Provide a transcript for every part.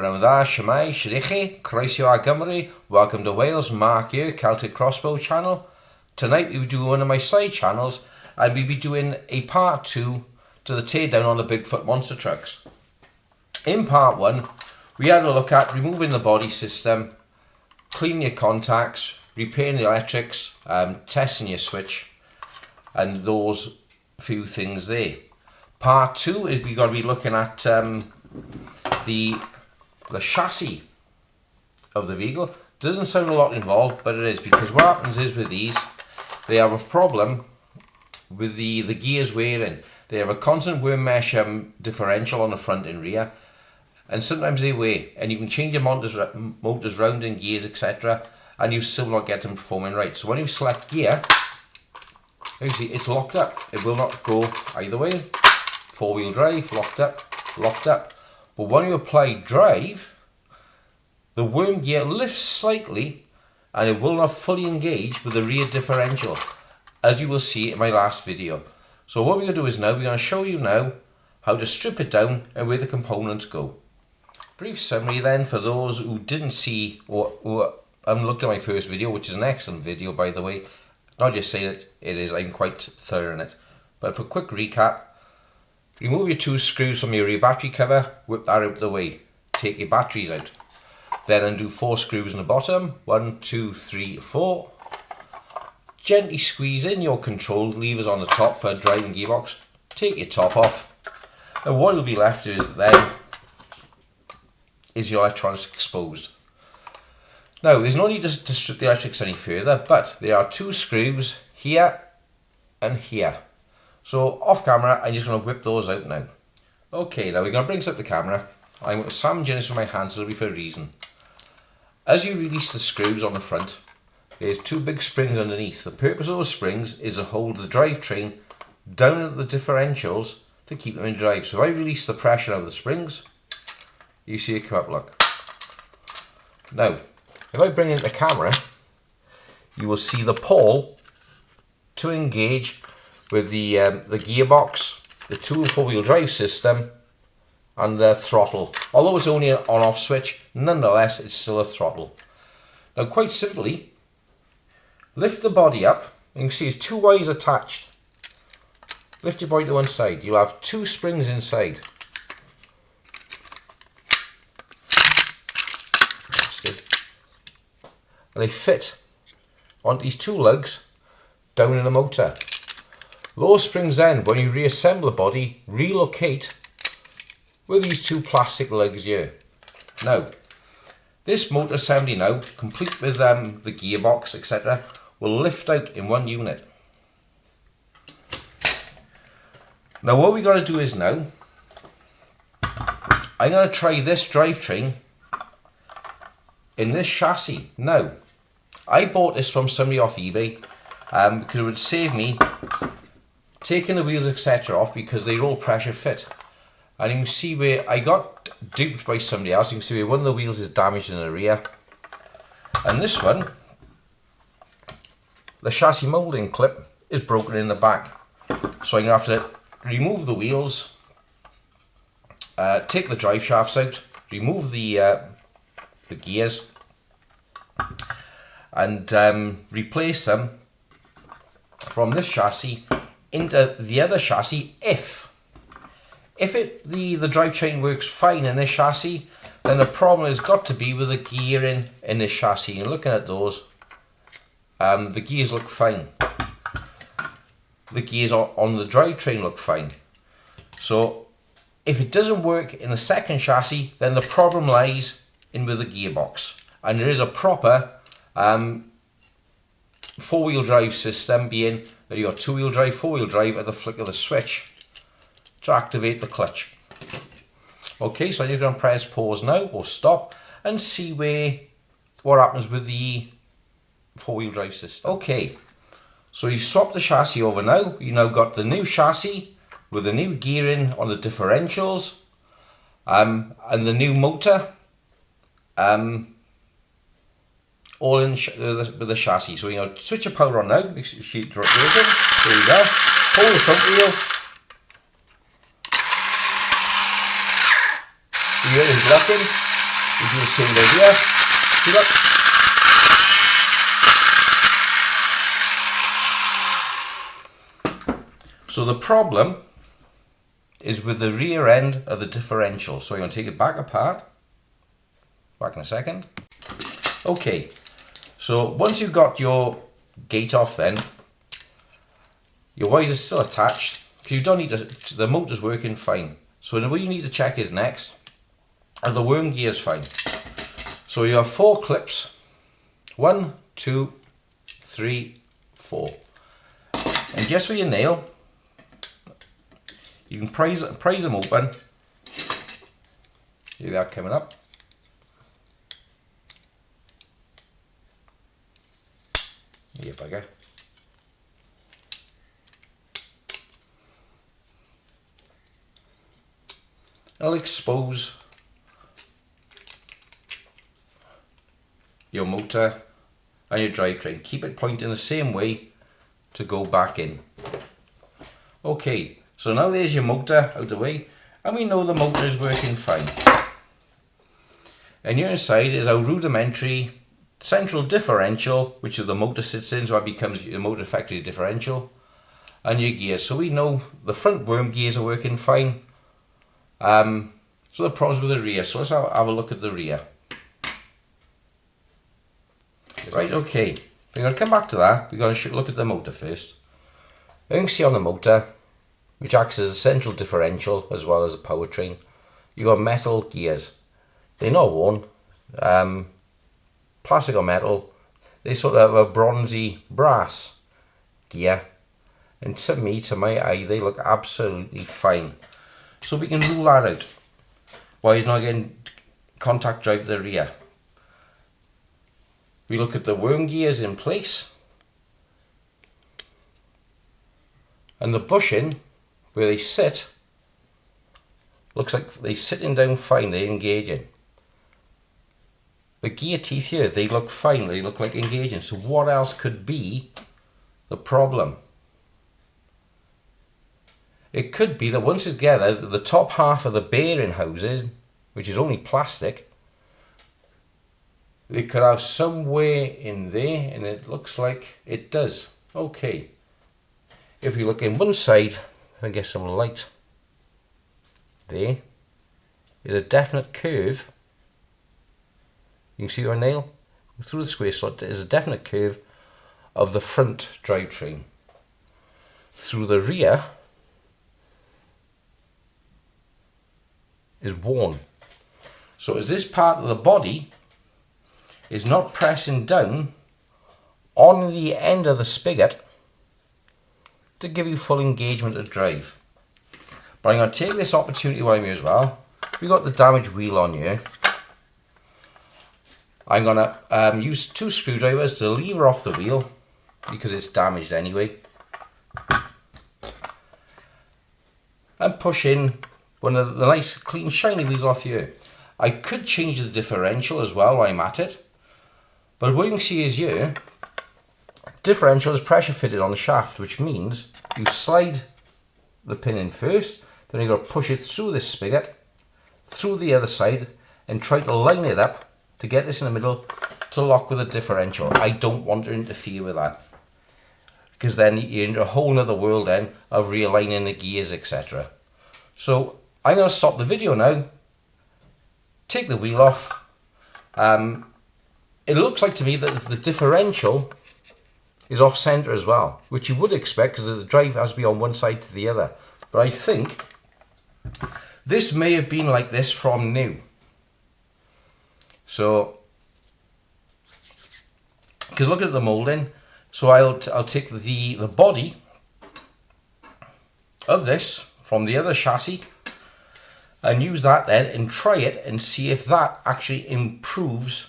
Gwranda, Shemai, Shirichi, Croesio a Gymru. Welcome to Wales, Mark here, Celtic Crossbow channel. Tonight we will do one of my side channels and we'll be doing a part 2 to the teardown on the Bigfoot monster trucks. In part 1, we had a look at removing the body system, cleaning your contacts, repairing the electrics, testing your switch, and those few things there. Part 2 is we're going to be looking at the chassis of the vehicle. Doesn't sound a lot involved, but it is, because what happens is with these, they have a problem with the gears wearing. They have a constant wear mesh differential on the front and rear, and sometimes they wear, and you can change your motors round in gears, etc., and you still not get them performing right. So when you select gear, you see it's locked up. It will not go either way. 4-wheel drive, locked up. But when you apply drive, the worm gear lifts slightly and it will not fully engage with the rear differential, as you will see in my last video. So what we're going to do is now, we're going to show you now how to strip it down and where the components go. Brief summary then for those who didn't see or who haven't looked at my first video, which is an excellent video by the way. Not just saying it is, I'm quite thorough in it. But for a quick recap, remove your 2 screws from your rear battery cover, whip that out of the way, take your batteries out. Then undo 4 screws in the bottom, 1, 2, 3, 4. Gently squeeze in your control levers on the top for a driving gearbox, take your top off, and what will be left is your electronics exposed. Now there's no need to strip the electrics any further, but there are 2 screws here and here. So off camera, I'm just going to whip those out now. Okay, now we're going to bring this up the camera. I'm going to sandwich this with my hands, it'll be for a reason. As you release the screws on the front, there's 2 big springs underneath. The purpose of those springs is to hold the drivetrain down at the differentials to keep them in drive. So if I release the pressure of the springs, you see it come up, look. Now, if I bring in the camera, you will see the pole to engage with the gearbox, the 2 and 4-wheel drive system, and the throttle. Although it's only an on-off switch, nonetheless it's still a throttle. Now quite simply, lift the body up, and you can see there's 2 wires attached. Lift your body to one side, you'll have 2 springs inside. That's good. And they fit onto these 2 lugs down in the motor. Those springs then, when you reassemble the body, relocate with these 2 plastic lugs here. Now, this motor assembly now, complete with the gearbox, etc., will lift out in one unit. Now what we're going to do is now, I'm going to try this drivetrain in this chassis. Now, I bought this from somebody off eBay because it would save me taking the wheels etc. off, because they're all pressure fit. And you can see where I got duped by somebody else. You can see where one of the wheels is damaged in the rear, and this one, the chassis moulding clip is broken in the back. So I'm going to have to remove the wheels, take the drive shafts out, remove the gears, and replace them from this chassis into the other chassis. If the drivetrain works fine in this chassis, then the problem has got to be with the gearing in this chassis. And looking at those, the gears look fine. The gears on the drivetrain look fine. So if it doesn't work in the second chassis, then the problem lies in with the gearbox. And there is a proper 4-wheel drive system, being that you got 2-wheel drive, 4-wheel drive at the flick of the switch to activate the clutch. Okay, so you're going to press pause now, or stop, and see what happens with the 4-wheel drive system. Okay, so you swap the chassis over now. You now got the new chassis with the new gearing on the differentials, and the new motor, all in with the chassis. So you know, switch your power on now. Make sure you drop it open. There you go. Hold the front wheel. Here is locking. We do the same bit here. See, look. So the problem is with the rear end of the differential. So you're going to take it back apart. Back in a second. Okay, so once you've got your gate off then, your wires are still attached. You don't need to, the motor's working fine. So the way you need to check is next, are the worm gears fine? So you have 4 clips. 1, 2, 3, 4. And just with your nail, you can prise them open. Here they are coming up. Here, bugger. I'll expose your motor and your drivetrain. Keep it pointing the same way to go back in. Okay, so now there's your motor out of the way, and we know the motor is working fine. And here inside is our rudimentary central differential, which the motor sits in, so it becomes your motor factory differential, and your gears. So we know the front worm gears are working fine. So the problems with the rear. So let's have a look at the rear. Right, okay. We're going to come back to that. We're going to look at the motor first. You can see on the motor, which acts as a central differential as well as a powertrain, you've got metal gears. They're not worn. Plastic or metal. They sort of have a bronzy brass gear. And to me, to my eye, they look absolutely fine. So we can rule that out. Why he's not getting contact drive to the rear. We look at the worm gears in place. And the bushing, where they sit, looks like they're sitting down fine, they're engaging. The gear teeth here, they look fine, they look like engaging. So what else could be the problem? It could be that once together, the top half of the bearing housing, which is only plastic, they could have somewhere in there, and it looks like it does. Okay. If you look in one side, I get some light. There is a definite curve. You can see your nail through the square slot. There is a definite curve of the front drivetrain. Through the rear is worn. So as this part of the body is not pressing down on the end of the spigot to give you full engagement of drive. But I'm going to take this opportunity while I'm here as well. We've got the damaged wheel on here. I'm going to use 2 screwdrivers to lever off the wheel because it's damaged anyway. And push in one of the nice clean shiny wheels off here. I could change the differential as well while I'm at it. But what you can see is here, differential is pressure fitted on the shaft, which means you slide the pin in first, then you've got to push it through this spigot, through the other side, and try to line it up to get this in the middle to lock with the differential. I don't want to interfere with that, because then you're in a whole other world then of realigning the gears, etc. So I'm going to stop the video now, take the wheel off. It looks like to me that the differential is off center as well, which you would expect because the drive has to be on one side to the other. But I think this may have been like this from new. So, because look at the molding. So I'll take the body of this from the other chassis and use that then and try it and see if that actually improves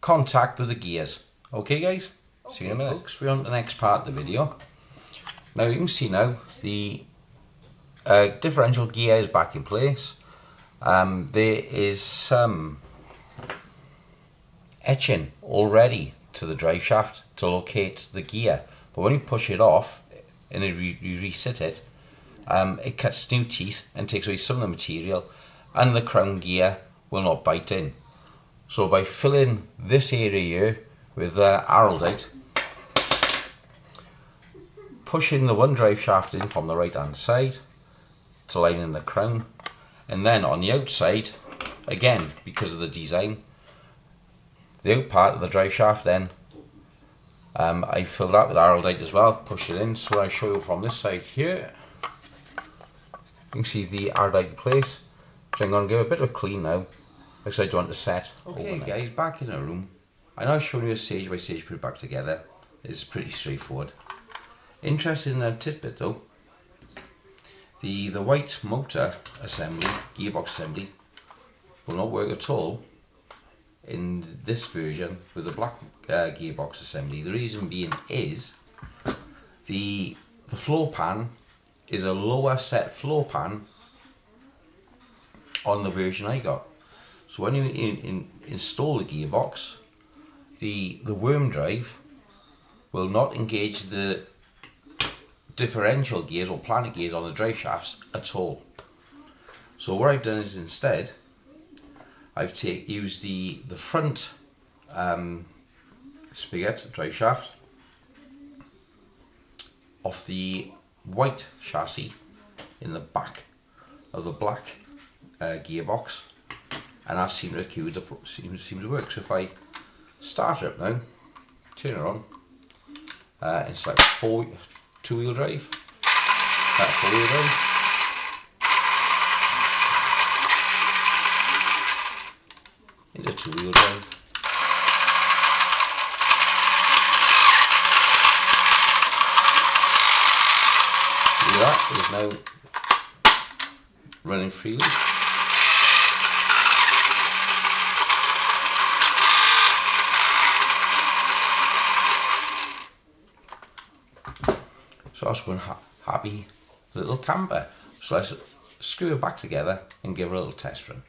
contact with the gears. Okay guys, see you in a minute. Folks, we're on to the next part of the video. Now you can see now the differential gear is back in place. There is some etching already to the drive shaft to locate the gear, but when you push it off and you reset it, it cuts new teeth and takes away some of the material, and the crown gear will not bite in. So by filling this area here with araldite, pushing the one drive shaft in from the right hand side to line in the crown, and then on the outside, again because of the design, the out part of the drive shaft then I filled that with araldite as well, push it in. So I show you from this side here, you can see the araldite in place. So I'm going to give it a bit of a clean now, because I don't want to set overnight. Guys, back in a room. I know I've shown you a stage by stage put it back together. It's pretty straightforward. Interesting tidbit though, the white motor assembly, gearbox assembly, will not work at all in this version with the black gearbox assembly. The reason being is the floor pan is a lower set floor pan on the version I got. So when you install the gearbox, the worm drive will not engage the differential gears or planet gears on the drive shafts at all. So what I've done is instead I've used the front spigot drive shaft off the white chassis in the back of the black gearbox, and that seemed to work. So if I start it up now, turn it on, it's like two-wheel drive, four-wheel drive. Into two-wheel drive. See that is now running freely. So that's one happy little camper. So let's screw it back together and give it a little test run.